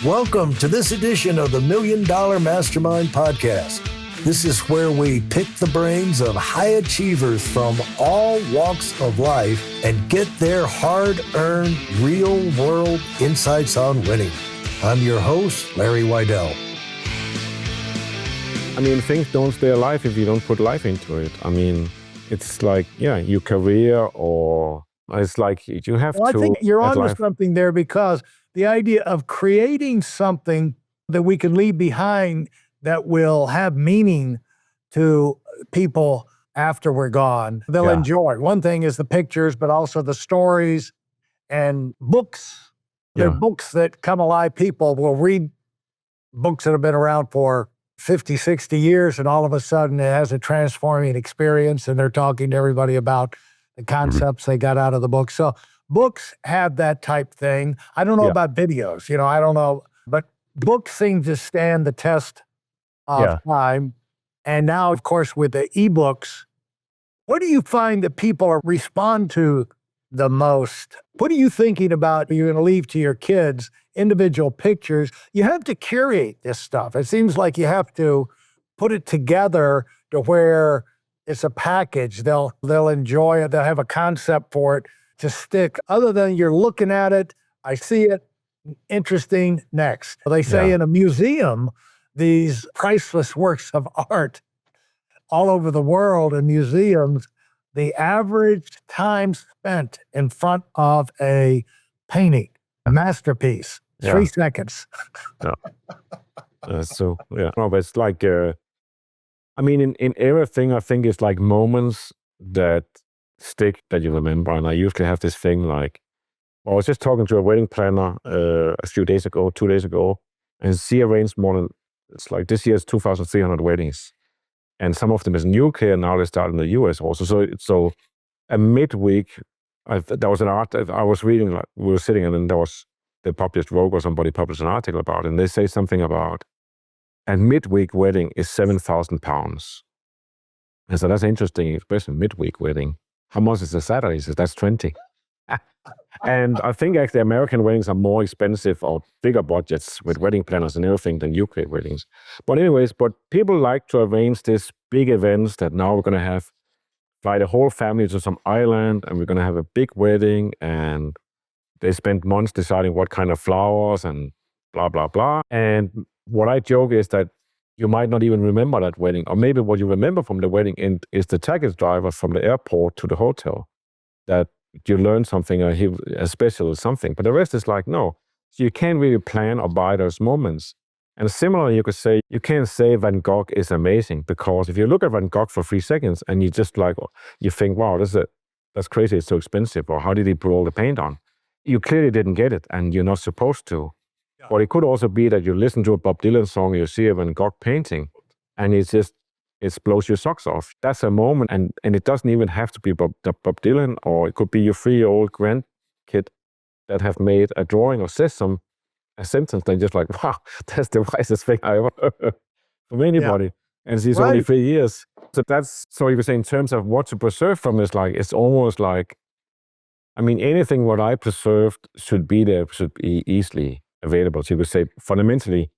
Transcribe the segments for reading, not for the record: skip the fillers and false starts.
Welcome to this edition of the Million Dollar Mastermind podcast. This is where we pick the brains of high achievers from all walks of life and get their hard-earned, real-world insights on winning. I'm your host, Larry Weidel. I mean, things don't stay alive if you don't put life into it. I mean, it's like, your career, or it's like you have to. I think you're onto life. something there, because the idea of creating something that we can leave behind that will have meaning to people after we're gone, they'll enjoy. One thing is the pictures, but also the stories and books. They're books that come alive. People will read books that have been around for 50, 60 years, and all of a sudden it has a transforming experience, and they're talking to everybody about the concepts they got out of the book. So books have that type thing. I don't know about videos, I don't know, but books seem to stand the test of time. And now, of course, with the ebooks, what do you find that people respond to the most? What are you thinking about? You're going to leave to your kids individual pictures. You have to curate this stuff. It seems like you have to put it together to where it's a package. They'll enjoy it. They'll have a concept for it to stick. Other than you're looking at it, I see it, interesting, next. They say in a museum, these priceless works of art all over the world in museums, the average time spent in front of a painting, a masterpiece, 3 seconds. No, but it's like, I mean, in everything, I think it's like moments that stick that you remember. And I usually have this thing like, I was just talking to a wedding planner a few days ago, 2 days ago, and she arranged more than, it's like this year's 2,300 weddings. And some of them is in the UK, and now they start in the US also. So a midweek, there was an art I was reading, like we were sitting, and then they published Vogue or somebody published an article about it, and they say something about a midweek wedding is £7,000. And so that's interesting, especially midweek wedding. How much is a Saturday? So that's 20. And I think actually American weddings are more expensive or bigger budgets with wedding planners and everything than UK weddings. But anyways, people like to arrange these big events that now we're going to fly the whole family to some island, and we're going to have a big wedding, and they spend months deciding what kind of flowers and blah, blah, blah. And what I joke is that you might not even remember that wedding, or maybe what you remember from the wedding is the taxi driver from the airport to the hotel, that you learn something, or a special something. But the rest is like, no. So you can't really plan or buy those moments. And similarly, you could say, you can't say Van Gogh is amazing, because if you look at Van Gogh for 3 seconds and you just like, you think, wow, that's crazy, it's so expensive, or how did he put all the paint on? You clearly didn't get it, and you're not supposed to. Yeah. But it could also be that you listen to a Bob Dylan song, you see a Van Gogh painting, and it blows your socks off. That's a moment, and it doesn't even have to be Bob Dylan, or it could be your 3-year-old grandkid that have made a drawing or says a sentence that just like, wow, that's the wisest thing I ever heard from anybody. Yeah. And she's only 3 years. So you could say in terms of what to preserve from this, like, it's almost like, I mean, anything what I preserved should be easily available. So you could say fundamentally,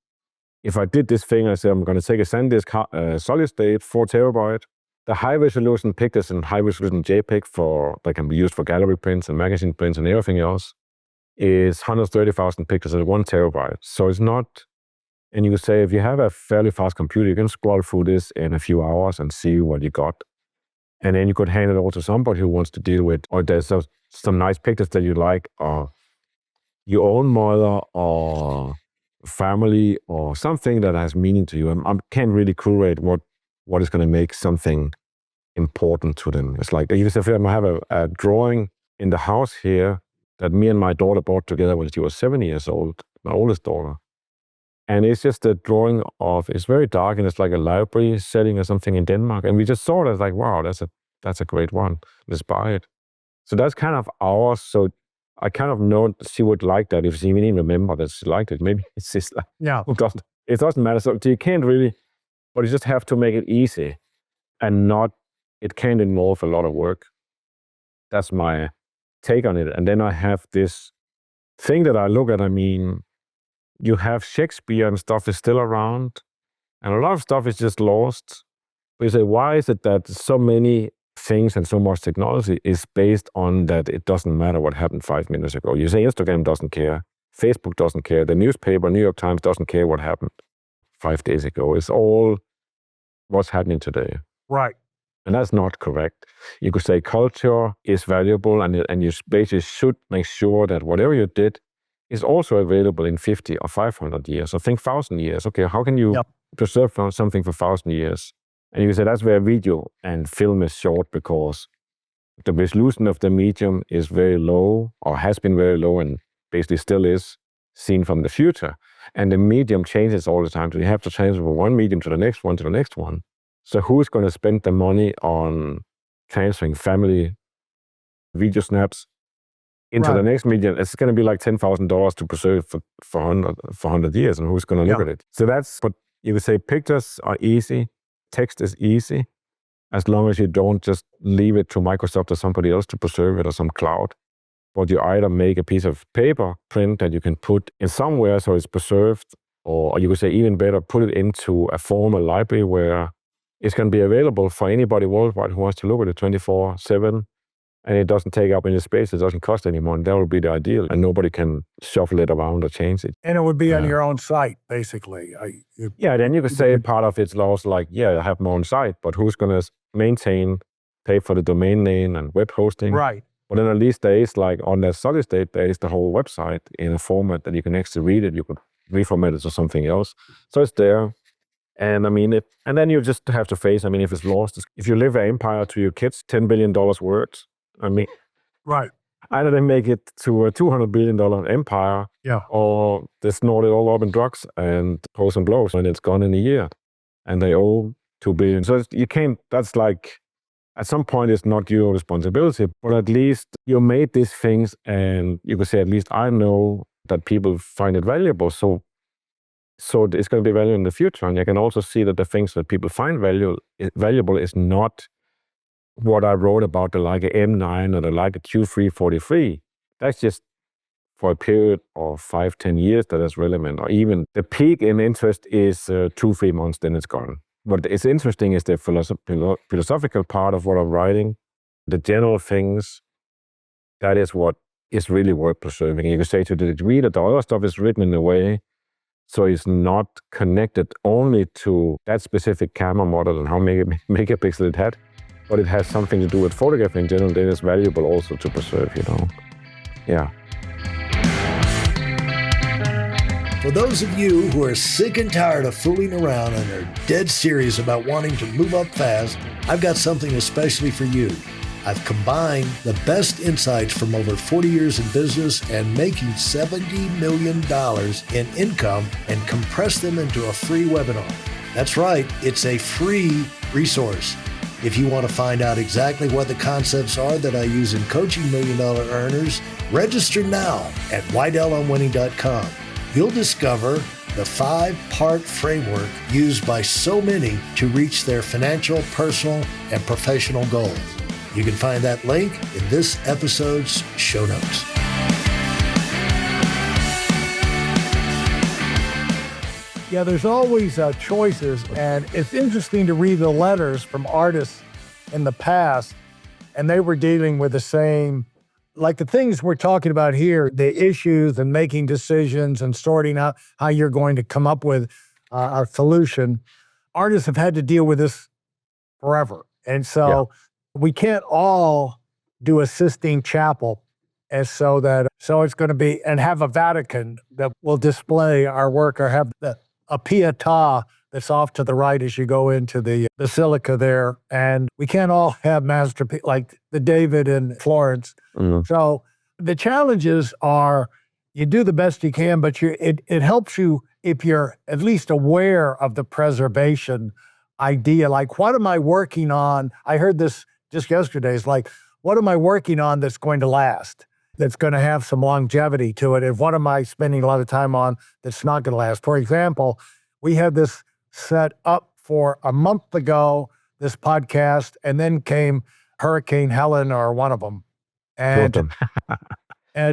if I did this thing, I said, I'm going to take a SanDisk solid state, 4 terabyte. The high resolution pictures and high resolution JPEG that can be used for gallery prints and magazine prints and everything else is 130,000 pictures at 1 terabyte. So it's not, and you could say, if you have a fairly fast computer, you can scroll through this in a few hours and see what you got. And then you could hand it over to somebody who wants to deal with, or there's some nice pictures that you like, or your own mother, or family, or something that has meaning to you. I can't really curate what is going to make something important to them. It's like, if I have a drawing in the house here that me and my daughter bought together when she was 7 years old, my oldest daughter. And it's just a drawing it's very dark, and it's like a library setting or something in Denmark. And we just saw it as like, wow, that's a great one. Let's buy it. So that's kind of ours. So I kind of know she would like that if she even remember that she liked it. Maybe it's just like, it doesn't matter. So you can't really, but you just have to make it easy and it can't involve a lot of work. That's my take on it. And then I have this thing that I look at. I mean, you have Shakespeare and stuff is still around, and a lot of stuff is just lost. But you say, why is it that so many things and so much technology is based on that it doesn't matter what happened 5 minutes ago? You say Instagram doesn't care, Facebook doesn't care, the newspaper, New York Times doesn't care what happened 5 days ago. It's all what's happening today. Right. And that's not correct. You could say culture is valuable, and you basically should make sure that whatever you did is also available in 50 or 500 years, or think 1,000 years. Okay, how can you preserve something for 1,000 years? And you can say that's where video and film is short, because the resolution of the medium is very low, or has been very low, and basically still is, seen from the future. And the medium changes all the time, so you have to change from one medium to the next one to the next one. So who's going to spend the money on transferring family video snaps into the next medium? It's going to be like $10,000 to preserve for 100 years, and who's going to look at it? So that's what you would say. Pictures are easy, text is easy, as long as you don't just leave it to Microsoft or somebody else to preserve it, or some cloud. But you either make a piece of paper print that you can put in somewhere so it's preserved, or you could say even better, put it into a formal library where it's going to be available for anybody worldwide who wants to look at it 24/7, and it doesn't take up any space, it doesn't cost any more, and that would be the ideal, and nobody can shuffle it around or change it. And it would be on your own site, basically. Then you could say part of it's also like, I have my own site, but who's going to maintain, pay for the domain name and web hosting? Right. But then at least there is, like, on that solid state, there is the whole website in a format that you can actually read it. You could reformat it to something else. So it's there. And I mean, and then you just have to face, if it's lost, if you leave an empire to your kids, $10 billion worth, right. Either they make it to a $200 billion empire, or they snort it all up in drugs and pose and blows, and it's gone in a year, and they owe $2 billion. So you can't, that's like, at some point it's not your responsibility, but at least you made these things, and you could say, at least I know that people find it valuable. So it's going to be valuable in the future. And you can also see that the things that people find valuable is not what I wrote about, the Leica M9 or the Leica Q343. That's just for a period of 5-10 years that is relevant. Or even the peak in interest is 2-3 months, then it's gone. What is interesting is the philosophical part of what I'm writing, the general things. That is what is really worth preserving. You could say to the degree that the other stuff is written in a way so it's not connected only to that specific camera model and how many megapixel it had, but it has something to do with photography in general, then it's valuable also to preserve, Yeah. For those of you who are sick and tired of fooling around and are dead serious about wanting to move up fast, I've got something especially for you. I've combined the best insights from over 40 years in business and making $70 million in income and compressed them into a free webinar. That's right, it's a free resource. If you want to find out exactly what the concepts are that I use in coaching $1 million earners, register now at WeidelOnWinning.com. You'll discover the 5-part framework used by so many to reach their financial, personal, and professional goals. You can find that link in this episode's show notes. Yeah, there's always choices, and it's interesting to read the letters from artists in the past, and they were dealing with the same, like the things we're talking about here, the issues and making decisions and sorting out how you're going to come up with a solution. Artists have had to deal with this forever. And so we can't all do a Sistine Chapel, and so it's going to be, and have a Vatican that will display our work, or have a Pietà that's off to the right as you go into the Basilica there. And we can't all have masterpiece like the David in Florence. Mm-hmm. So the challenges are, you do the best you can, but it helps you if you're at least aware of the preservation idea. Like, what am I working on? I heard this just yesterday. It's like, what am I working on that's going to last, that's going to have some longevity to it? And what am I spending a lot of time on that's not going to last? For example, we had this set up for a month ago, this podcast, and then came Hurricane Helen, or one of them, and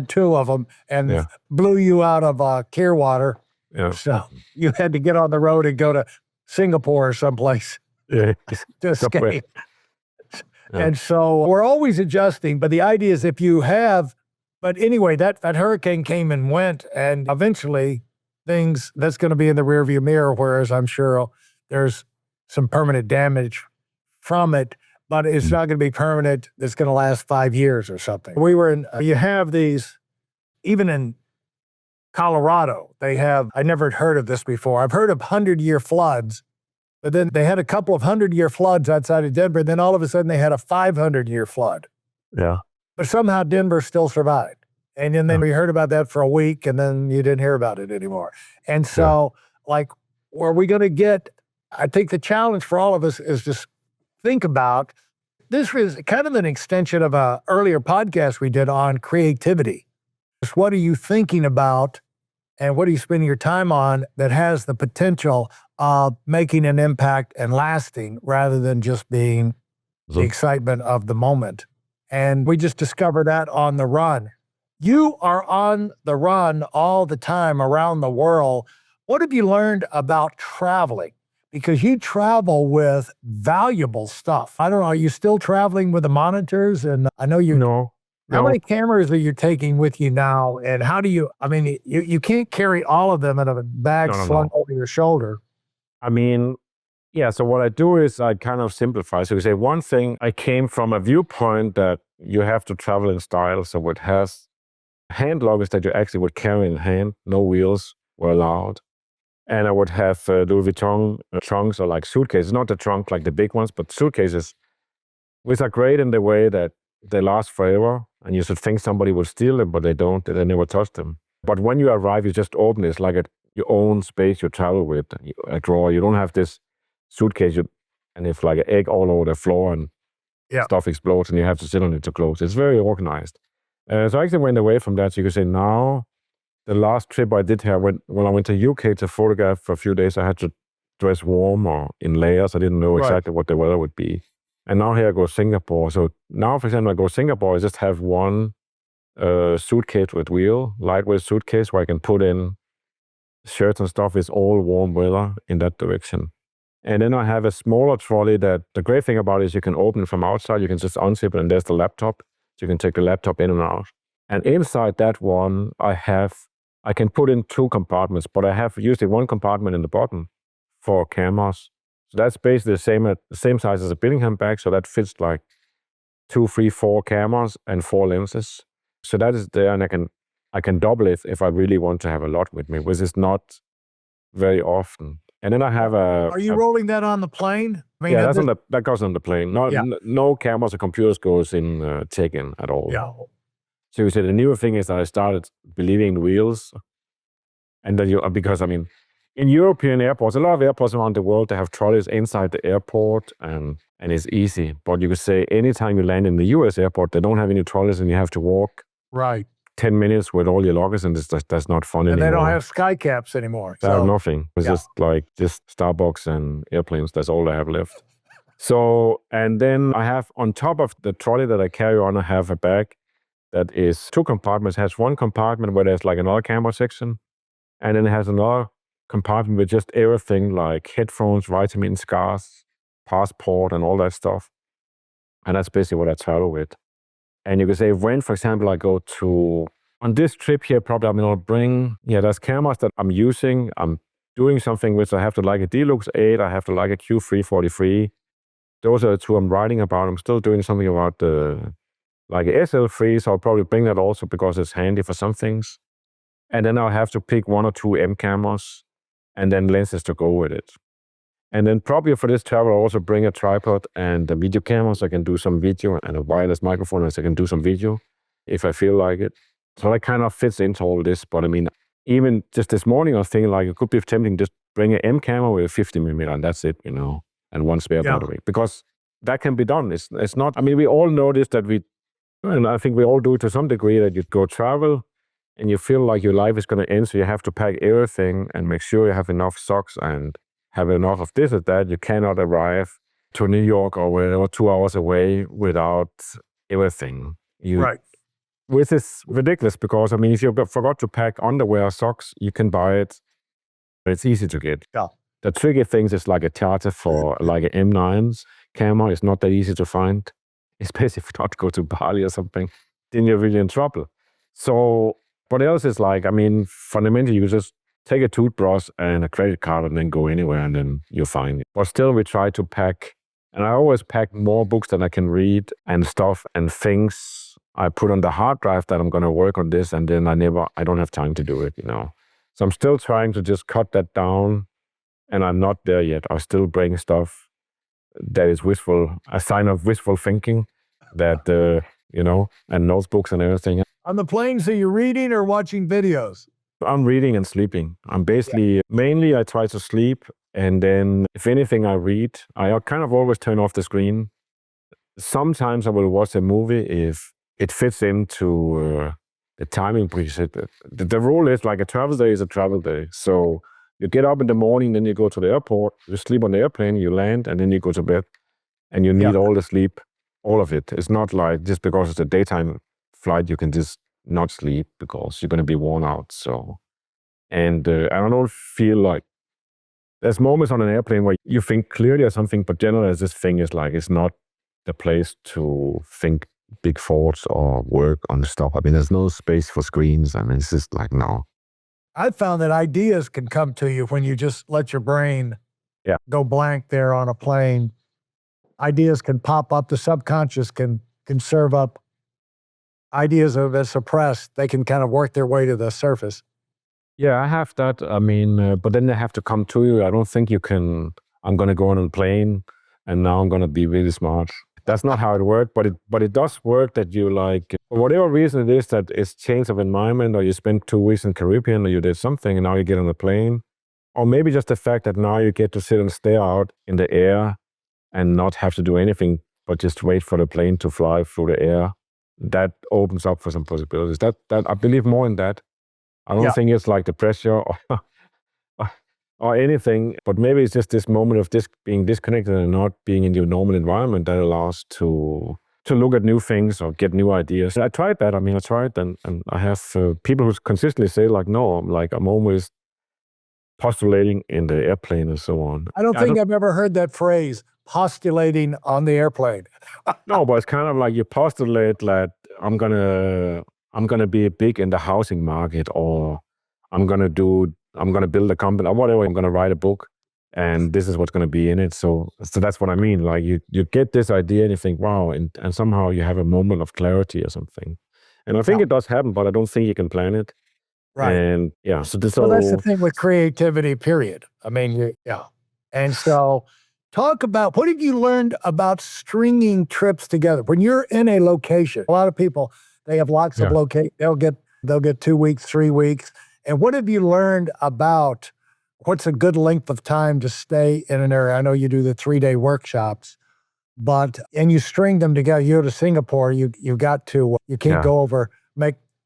two of them, and blew you out of Clearwater. Yeah. So you had to get on the road and go to Singapore or someplace Yeah. to escape. Yeah. And so we're always adjusting, but the idea is if you have, but anyway, that hurricane came and went, and eventually that's going to be in the rearview mirror, whereas I'm sure there's some permanent damage from it, but it's not going to be permanent. It's going to last 5 years or something. You have these, even in Colorado, I never heard of this before. I've heard of 100-year floods, but then they had a couple of 100-year floods outside of Denver. And then all of a sudden they had a 500-year flood. Yeah. But somehow Denver still survived. And then we heard about that for a week, and then you didn't hear about it anymore. And so, where are we going to get? I think the challenge for all of us is just think about, this is kind of an extension of an earlier podcast we did on creativity. Just what are you thinking about, and what are you spending your time on that has the potential of making an impact and lasting, rather than just being the excitement of the moment. And we just discovered that on the run. You are on the run all the time around the world. What have you learned about traveling? Because you travel with valuable stuff. I don't know, are you still traveling with the monitors? And I know you... No. How many cameras are you taking with you now? And how do you... I mean, you can't carry all of them in a bag slung over your shoulder. I mean, yeah, so what I do is I kind of simplify. So you say, one thing, I came from a viewpoint that you have to travel in style. So it has hand luggage that you actually would carry in hand. No wheels were allowed. And I would have Louis Vuitton trunks, or like suitcases, not the trunk like the big ones, but suitcases, which are great in the way that they last forever. And you should think somebody will steal them, but they don't. They never touch them. But when you arrive, you just open it. It's like your own space you travel with, a drawer. You don't have this suitcase, and it's like an egg all over the floor, and stuff explodes, and you have to sit on it to close. It's very organized. So I actually went away from that. So you could say now, the last trip I did here, when I went to UK to photograph for a few days, I had to dress warm or in layers. I didn't know exactly what the weather would be. And now here I go to Singapore. So now, for example, I go to Singapore, I just have one suitcase with wheel, lightweight suitcase, where I can put in shirts and stuff. It's all warm weather in that direction. And then I have a smaller trolley that the great thing about it is you can open it from outside. You can just unzip it, and there's the laptop. So you can take the laptop in and out. And inside that one, I can put in 2 compartments, but I have usually one compartment in the bottom for cameras. So that's basically the same size as a Billingham bag. So that fits like 2, 3, 4 cameras and 4 lenses. So that is there, and I can double it if I really want to have a lot with me, which is not very often. And then I have Are you rolling that on the plane? I mean, yeah, that goes on the plane. No cameras or computers goes in check-in at all. Yeah. So you said the newer thing is that I started believing in wheels, and that because I mean, in European airports, a lot of airports around the world, they have trolleys inside the airport, and it's easy. But you could say anytime you land in the US airport, they don't have any trolleys, and you have to walk 10 minutes with all your luggage, and that's not fun anymore. And they don't have sky caps anymore. They have nothing. It's just Starbucks and airplanes. That's all they have left. So, and then I have, on top of the trolley that I carry on, I have a bag that is 2 compartments. It has one compartment where there's like another camera section, and then it has another compartment with just everything like headphones, vitamins, gas, passport, and all that stuff. And that's basically what I travel with. And you could say when, for example, I go on this trip here, probably I'm going to bring, there's cameras that I'm using. I'm doing something with. I have to like a Delux 8. I have to like a Q343. Those are the 2 I'm writing about. I'm still doing something about like a SL3, so I'll probably bring that also because it's handy for some things. And then I'll have to pick 1 or 2 M cameras and then lenses to go with it. And then probably for this travel, I'll also bring a tripod and a video camera so I can do some video, and a wireless microphone so I can do some video if I feel like it. So that kind of fits into all this. But I mean, even just this morning, I was thinking like it could be tempting just bring an M camera with a 50mm, and that's it, and 1 spare battery. Because that can be done. It's not, I mean, we all know this, and I think we all do to some degree, that you go travel and you feel like your life is going to end, so you have to pack everything and make sure you have enough socks and have enough of this or that. You cannot arrive to New York or wherever 2 hours away without everything. Which is ridiculous because, I mean, if you forgot to pack underwear or socks, you can buy it It's easy to get. Yeah. The tricky things is like a charger for like an M9's camera is not that easy to find, especially if you not go to Bali or something. Then you're really in trouble. So what else is like, I mean, fundamentally, you just take a toothbrush and a credit card and then go anywhere and then you're fine. But still, we try to pack, and I always pack more books than I can read and stuff and things I put on the hard drive that I'm going to work on this, and then I don't have time to do it, So I'm still trying to just cut that down. And I'm not there yet. I still bring stuff that is a sign of wishful thinking, that, and notebooks and everything. On the planes, are you reading or watching videos? I'm reading and sleeping. I'm basically, mainly I try to sleep. And then if anything I read, I kind of always turn off the screen. Sometimes I will watch a movie if it fits into the timing preset. The rule is like a travel day is a travel day. So you get up in the morning, then you go to the airport, you sleep on the airplane, you land, and then you go to bed. And you need all the sleep, all of it. It's not like just because it's a daytime flight, you can just not sleep because you're going to be worn out. So, and I don't feel like there's moments on an airplane where you think clearly or something, but generally this thing is like, it's not the place to think big thoughts or work on stuff. I mean, there's no space for screens. I mean, it's just like, no. I found that ideas can come to you when you just let your brain go blank there on a plane. Ideas can pop up. The subconscious can serve up ideas that are suppressed. They can kind of work their way to the surface. Yeah, I have that. I mean, but then they have to come to you. I don't think you can, I'm going to go on a plane and now I'm going to be really smart. That's not how it works, but it does work that you like, for whatever reason it is that it's change of environment, or you spent 2 weeks in Caribbean, or you did something and now you get on a plane, or maybe just the fact that now you get to sit and stare out in the air and not have to do anything but just wait for the plane to fly through the air. That opens up for some possibilities. That I believe more in that. I don't think it's like the pressure or anything, but maybe it's just this moment of being disconnected and not being in your normal environment that allows to look at new things or get new ideas. I tried that. I mean, I tried, and I have people who consistently say like, no, I'm always postulating in the airplane and so on. I don't think I've ever heard that phrase, postulating on the airplane. No, but it's kind of like you postulate that I'm gonna be big in the housing market, or I'm gonna build a company, or whatever. I'm gonna write a book, and this is what's gonna be in it. So that's what I mean. Like you get this idea and you think, wow, and somehow you have a moment of clarity or something. And I think it does happen, but I don't think you can plan it. Right. And so that's the thing with creativity, period. I mean, And so talk about, what have you learned about stringing trips together? When you're in a location, a lot of people, they have lots of locations. They'll get 2 weeks, 3 weeks. And what have you learned about what's a good length of time to stay in an area? I know you do the 3-day workshops, and you string them together. You go to Singapore, you can't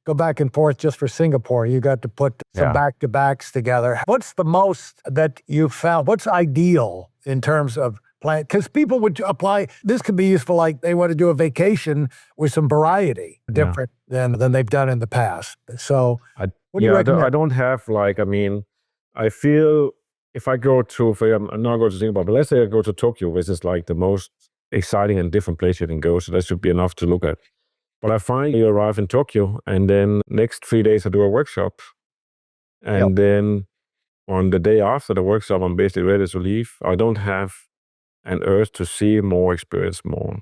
go back and forth just for Singapore. You got to put some back-to-backs together. What's the most that you found? What's ideal in terms of plan? Because people would apply, this could be useful, like they want to do a vacation with some variety, different than they've done in the past. So what do you recommend? I don't have I feel if I go to, I'm not going to Singapore, but let's say I go to Tokyo, which is like the most exciting and different place you can go. So that should be enough to look at. But I find you arrive in Tokyo, and then next 3 days I do a workshop. And then on the day after the workshop, I'm basically ready to leave. I don't have an urge to see more, experience more.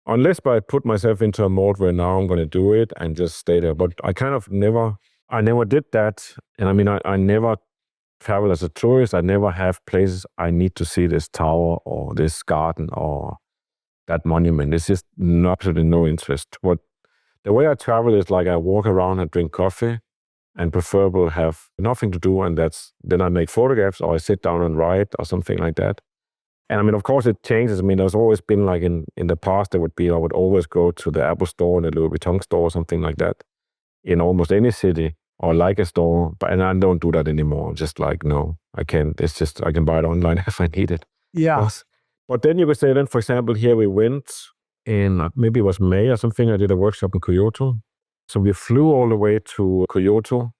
Unless I put myself into a mode where now I'm going to do it and just stay there. But I kind of never did that. And I mean, I never travel as a tourist. I never have places I need to see this tower or this garden or that monument. It's just absolutely no interest. The way I travel is like I walk around and drink coffee, and preferably have nothing to do, and then I make photographs, or I sit down and write or something like that. And I mean, of course it changes. I mean, there's always been like in the past, I would always go to the Apple store and the Louis Vuitton store or something like that in almost any city, or like a store, and I don't do that anymore. I'm just like, no, I can't. It's just, I can buy it online if I need it. Yeah. But then you could say, then for example, here we went in, maybe it was May or something, I did a workshop in Kyoto. So we flew all the way to Kyoto,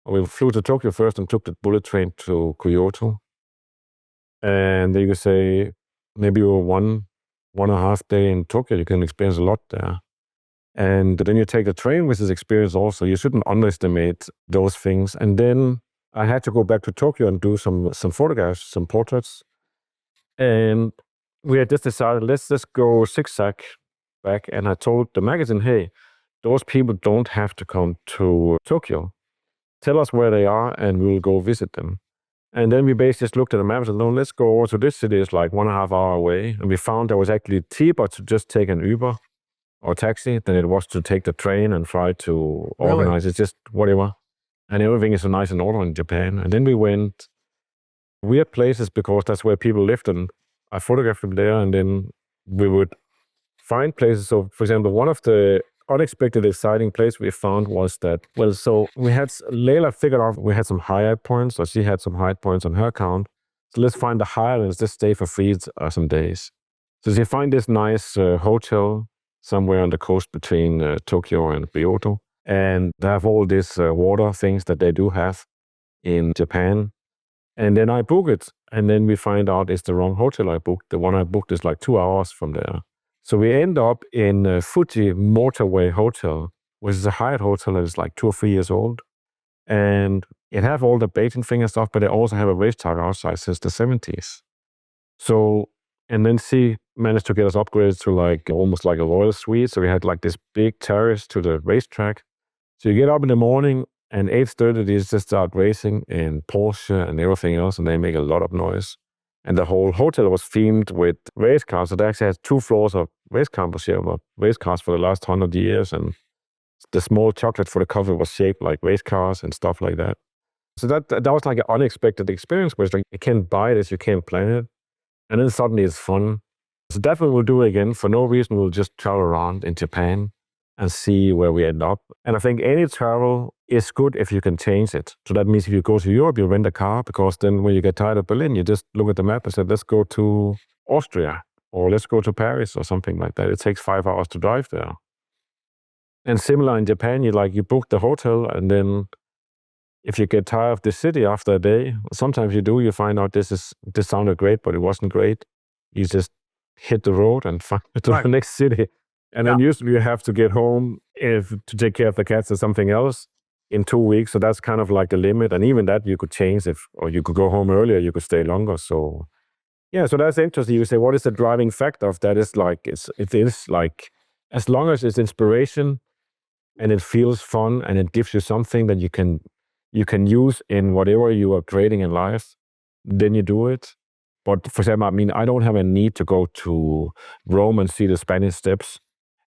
We flew to Tokyo first and took the bullet train to Kyoto. And then you could say maybe you were one and a half day in Tokyo, you can experience a lot there. And then you take the train with this experience also. You shouldn't underestimate those things. And then I had to go back to Tokyo and do some photographs, some portraits. And we had just decided, let's just go zigzag back. And I told the magazine, hey, those people don't have to come to Tokyo. Tell us where they are and we'll go visit them. And then we basically just looked at the map and said, no, let's go over to this city. It's like 1.5 hours away. And we found that was actually cheaper to just take an Uber or taxi than it was to take the train and try to organize. It's just whatever. And everything is so nice and order in Japan. And then we went weird places because that's where people lived. And I photographed them there. And then we would find places. So, for example, one of the unexpected exciting place we found was that, so we had, Layla figured out we had some high points, or she had some high points on her account. So let's find the high and let's just stay for free some days. So she find this nice hotel somewhere on the coast between Tokyo and Kyoto. And they have all these water things that they do have in Japan. And then I book it. And then we find out it's the wrong hotel I booked. The one I booked is like 2 hours from there. So we end up in Fuji Motorway Hotel, which is a Hyatt hotel that is like 2 or 3 years old. And it have all the baiting thing and stuff, but they also have a racetrack outside since the 70s. So, and then she managed to get us upgraded to like almost like a royal suite. So we had like this big terrace to the racetrack. So you get up in the morning and 8:30 they just start racing in Porsche and everything else, and they make a lot of noise. And the whole hotel was themed with race cars. So they actually had 2 floors of race cars for the last 100 years. And the small chocolate for the coffee was shaped like race cars and stuff like that. So that was like an unexpected experience where it's like, you can't buy this, you can't plan it. And then suddenly it's fun. So definitely we'll do it again. For no reason, we'll just travel around in Japan and see where we end up. And I think any travel is good if you can change it. So that means if you go to Europe, you rent a car, because then when you get tired of Berlin, you just look at the map and say, let's go to Austria, or let's go to Paris or something like that. It takes 5 hours to drive there. And similar in Japan, you book the hotel, and then if you get tired of the city after a day, sometimes you find out this sounded great, but it wasn't great. You just hit the road and find to the next city. And then usually you have to get home to take care of the cats or something else in 2 weeks. So that's kind of like the limit. And even that you could change or you could go home earlier, you could stay longer. So yeah, so that's interesting. You say, what is the driving factor of that? It is like, as long as it's inspiration and it feels fun and it gives you something that you can use in whatever you are creating in life, then you do it. But for example, I mean, I don't have a need to go to Rome and see the Spanish Steps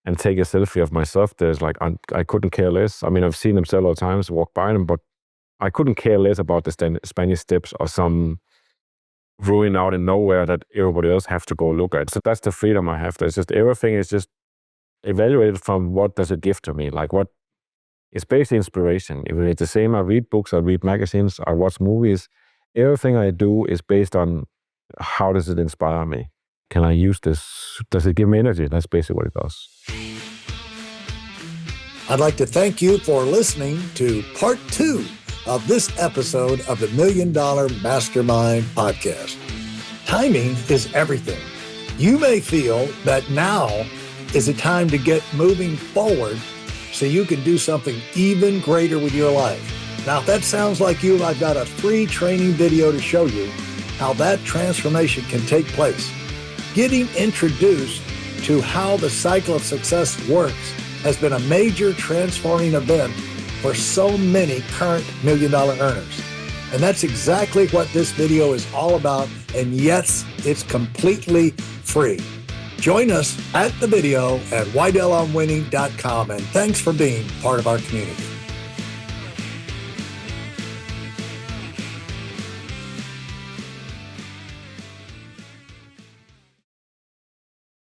and take a selfie of myself. There's like, I couldn't care less. I mean, I've seen them several times, walk by them, but I couldn't care less about the Spanish Steps or some ruin out in nowhere that everybody else have to go look at. So that's the freedom I have. There's just, everything is just evaluated from what does it give to me? Like what is basically inspiration. If it's the same, I read books, I read magazines, I watch movies. Everything I do is based on how does it inspire me? Can I use this? Does it give me energy? That's basically what it does. I'd like to thank you for listening to part 2 of this episode of the Million Dollar Mastermind podcast. Timing is everything. You may feel that now is the time to get moving forward so you can do something even greater with your life. Now, if that sounds like you, I've got a free training video to show you how that transformation can take place. Getting introduced to how the cycle of success works has been a major transforming event for so many current $1 million earners. And that's exactly what this video is all about. And yes, it's completely free. Join us at the video at WeidelOnWinning.com. And thanks for being part of our community.